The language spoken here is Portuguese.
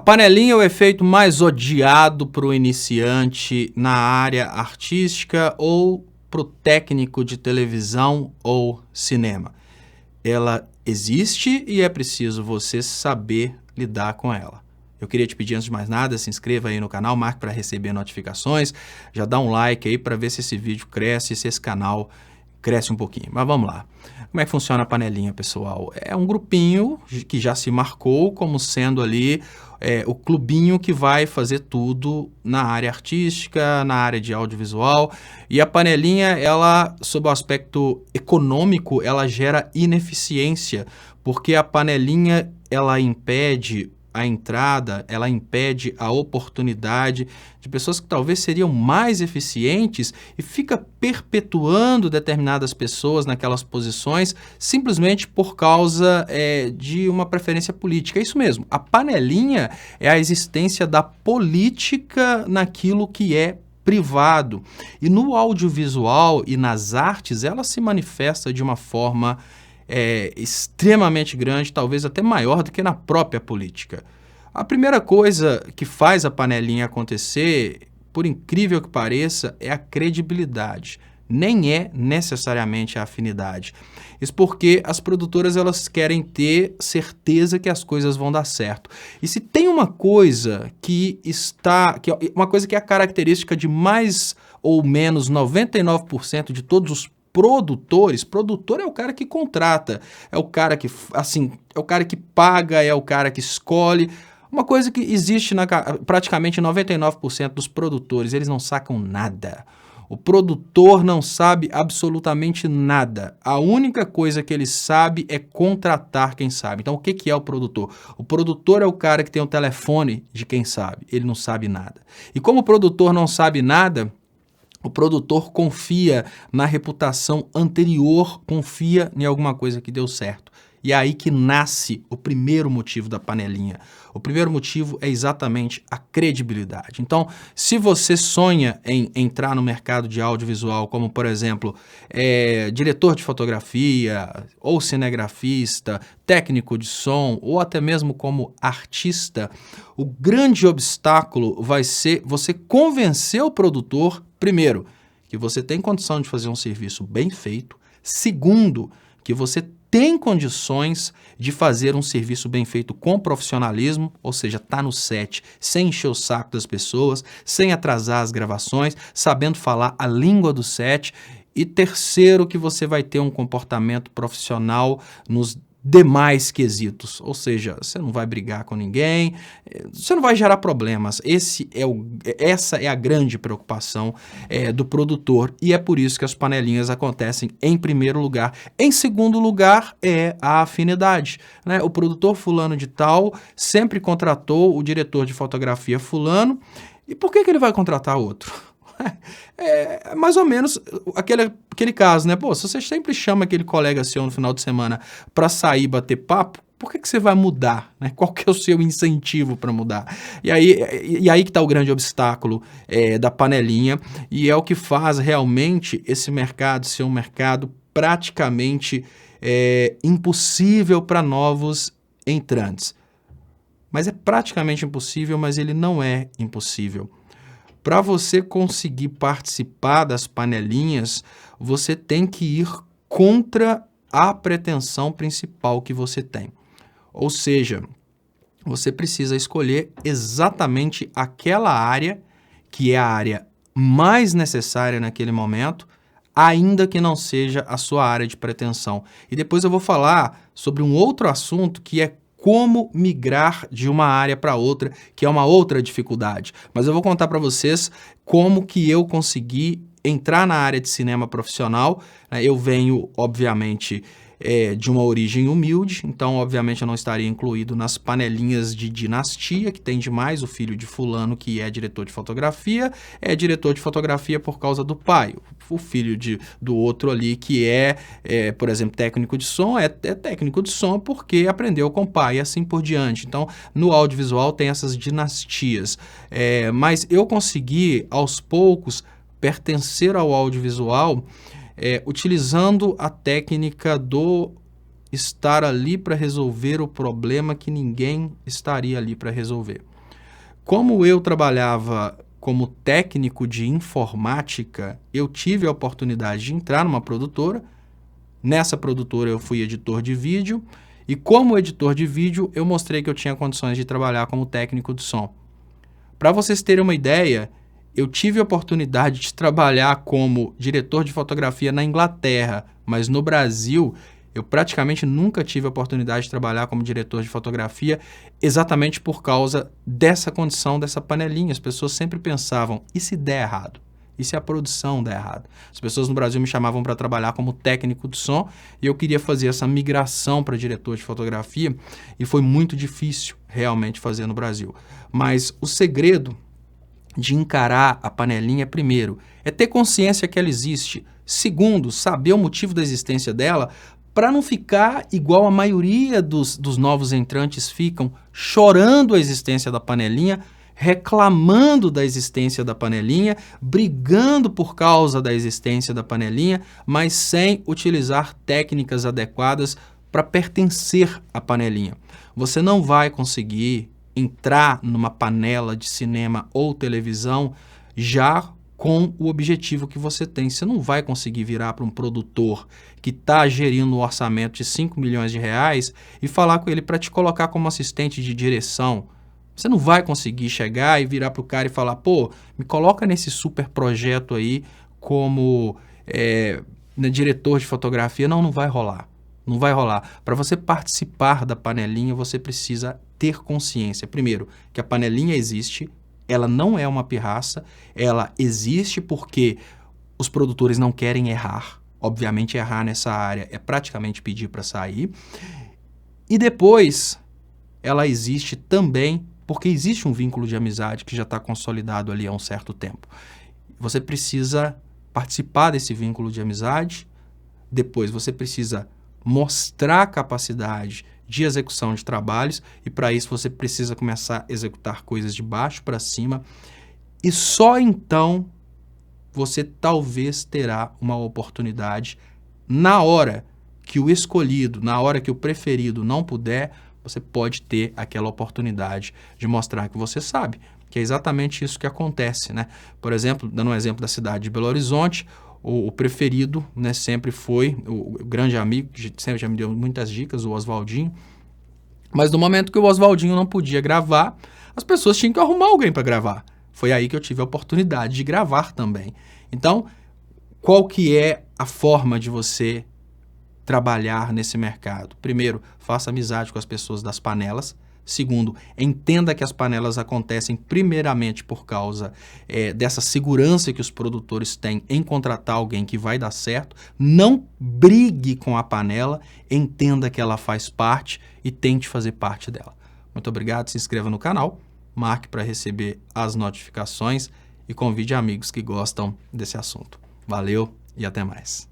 panelinha é o efeito mais odiado para o iniciante na área artística ou para o técnico de televisão ou cinema. Ela existe e é preciso você saber lidar com ela. Eu queria te pedir, antes de mais nada, se inscreva aí no canal, marque para receber notificações, já dá um like aí para ver se esse vídeo cresce, se esse canal cresce um pouquinho. Mas vamos lá. Como é que funciona a panelinha, pessoal? É um grupinho que já se marcou como sendo ali o clubinho que vai fazer tudo na área artística, na área de audiovisual. E a panelinha, ela, sob o aspecto econômico, ela gera ineficiência, porque a panelinha, ela impede a entrada, ela impede a oportunidade de pessoas que talvez seriam mais eficientes e fica perpetuando determinadas pessoas naquelas posições simplesmente por causa de uma preferência política. É isso mesmo, a panelinha é a existência da política naquilo que é privado. E no audiovisual e nas artes, ela se manifesta de uma forma extremamente grande, talvez até maior do que na própria política. A primeira coisa que faz a panelinha acontecer, por incrível que pareça, é a credibilidade. Nem é necessariamente a afinidade. Isso porque as produtoras, elas querem ter certeza que as coisas vão dar certo. E se tem uma coisa uma coisa que é a característica de mais ou menos 99% de todos os produtores, produtor é o cara que contrata, é o cara que, assim, é o cara que paga, é o cara que escolhe. Uma coisa que existe praticamente 99% dos produtores, eles não sacam nada. O produtor não sabe absolutamente nada. A única coisa que ele sabe é contratar quem sabe. Então, o que é o produtor? O produtor é o cara que tem o telefone de quem sabe. Ele não sabe nada. E como o produtor não sabe nada, o produtor confia na reputação anterior, confia em alguma coisa que deu certo. E é aí que nasce o primeiro motivo da panelinha. O primeiro motivo é exatamente a credibilidade. Então, se você sonha em entrar no mercado de audiovisual, como, por exemplo, diretor de fotografia, ou cinegrafista, técnico de som, ou até mesmo como artista, o grande obstáculo vai ser você convencer o produtor, primeiro, que você tem condição de fazer um serviço bem feito, segundo, que você tem condições de fazer um serviço bem feito com profissionalismo, ou seja, tá no set, sem encher o saco das pessoas, sem atrasar as gravações, sabendo falar a língua do set. E terceiro, que você vai ter um comportamento profissional nos demais quesitos, ou seja, você não vai brigar com ninguém, você não vai gerar problemas. Essa é a grande preocupação do produtor, e é por isso que as panelinhas acontecem em primeiro lugar. Em segundo lugar é a afinidade, né? O produtor fulano de tal sempre contratou o diretor de fotografia fulano, e por que ele vai contratar outro? É mais ou menos aquele caso, né? Pô, se você sempre chama aquele colega seu no final de semana para sair bater papo, por que você vai mudar, né? Qual que é o seu incentivo para mudar? E aí que está o grande obstáculo da panelinha, e é o que faz realmente esse mercado ser um mercado praticamente impossível para novos entrantes. Mas é praticamente impossível, mas ele não é impossível. Para você conseguir participar das panelinhas, você tem que ir contra a pretensão principal que você tem. Ou seja, você precisa escolher exatamente aquela área que é a área mais necessária naquele momento, ainda que não seja a sua área de pretensão. E depois eu vou falar sobre um outro assunto que é como migrar de uma área para outra, que é uma outra dificuldade. Mas eu vou contar para vocês como que eu consegui entrar na área de cinema profissional. Eu venho, obviamente, de uma origem humilde, então, obviamente, eu não estaria incluído nas panelinhas de dinastia, que tem demais o filho de fulano que é diretor de fotografia por causa do pai. O filho do outro ali que por exemplo, técnico de som, é técnico de som porque aprendeu com o pai e assim por diante. Então, no audiovisual tem essas dinastias. Mas eu consegui, aos poucos, pertencer ao audiovisual utilizando a técnica do estar ali para resolver o problema que ninguém estaria ali para resolver. Como eu trabalhava como técnico de informática, eu tive a oportunidade de entrar numa produtora. Nessa produtora eu fui editor de vídeo e como editor de vídeo eu mostrei que eu tinha condições de trabalhar como técnico de som. Para vocês terem uma ideia, eu tive a oportunidade de trabalhar como diretor de fotografia na Inglaterra, mas no Brasil eu praticamente nunca tive a oportunidade de trabalhar como diretor de fotografia exatamente por causa dessa condição, dessa panelinha. As pessoas sempre pensavam, e se der errado? E se a produção der errado? As pessoas no Brasil me chamavam para trabalhar como técnico de som e eu queria fazer essa migração para diretor de fotografia e foi muito difícil realmente fazer no Brasil. Mas o segredo de encarar a panelinha, primeiro, é ter consciência que ela existe. Segundo, saber o motivo da existência dela para não ficar igual a maioria dos novos entrantes ficam, chorando a existência da panelinha, reclamando da existência da panelinha, brigando por causa da existência da panelinha, mas sem utilizar técnicas adequadas para pertencer à panelinha. Você não vai conseguir entrar numa panela de cinema ou televisão já com o objetivo que você tem. Você não vai conseguir virar para um produtor que está gerindo um orçamento de 5 milhões de reais e falar com ele para te colocar como assistente de direção. Você não vai conseguir chegar e virar para o cara e falar, pô, me coloca nesse super projeto aí como diretor de fotografia. Não, não vai rolar. Não vai rolar. Para você participar da panelinha, você precisa ter consciência. Primeiro, que a panelinha existe, ela não é uma pirraça, ela existe porque os produtores não querem errar. Obviamente, errar nessa área é praticamente pedir para sair. E depois, ela existe também porque existe um vínculo de amizade que já está consolidado ali há um certo tempo. Você precisa participar desse vínculo de amizade, depois você precisa mostrar capacidade de execução de trabalhos e para isso você precisa começar a executar coisas de baixo para cima e só então você talvez terá uma oportunidade na hora que o escolhido, na hora que o preferido não puder, você pode ter aquela oportunidade de mostrar que você sabe, que é exatamente isso que acontece, né? Por exemplo, dando um exemplo da cidade de Belo Horizonte, o preferido, né, sempre foi o grande amigo, que sempre já me deu muitas dicas, o Oswaldinho. Mas no momento que o Oswaldinho não podia gravar, as pessoas tinham que arrumar alguém para gravar. Foi aí que eu tive a oportunidade de gravar também. Então, qual que é a forma de você trabalhar nesse mercado? Primeiro, faça amizade com as pessoas das panelas. Segundo, entenda que as panelas acontecem primeiramente por causa dessa segurança que os produtores têm em contratar alguém que vai dar certo. Não brigue com a panela, entenda que ela faz parte e tente fazer parte dela. Muito obrigado, se inscreva no canal, marque para receber as notificações e convide amigos que gostam desse assunto. Valeu e até mais.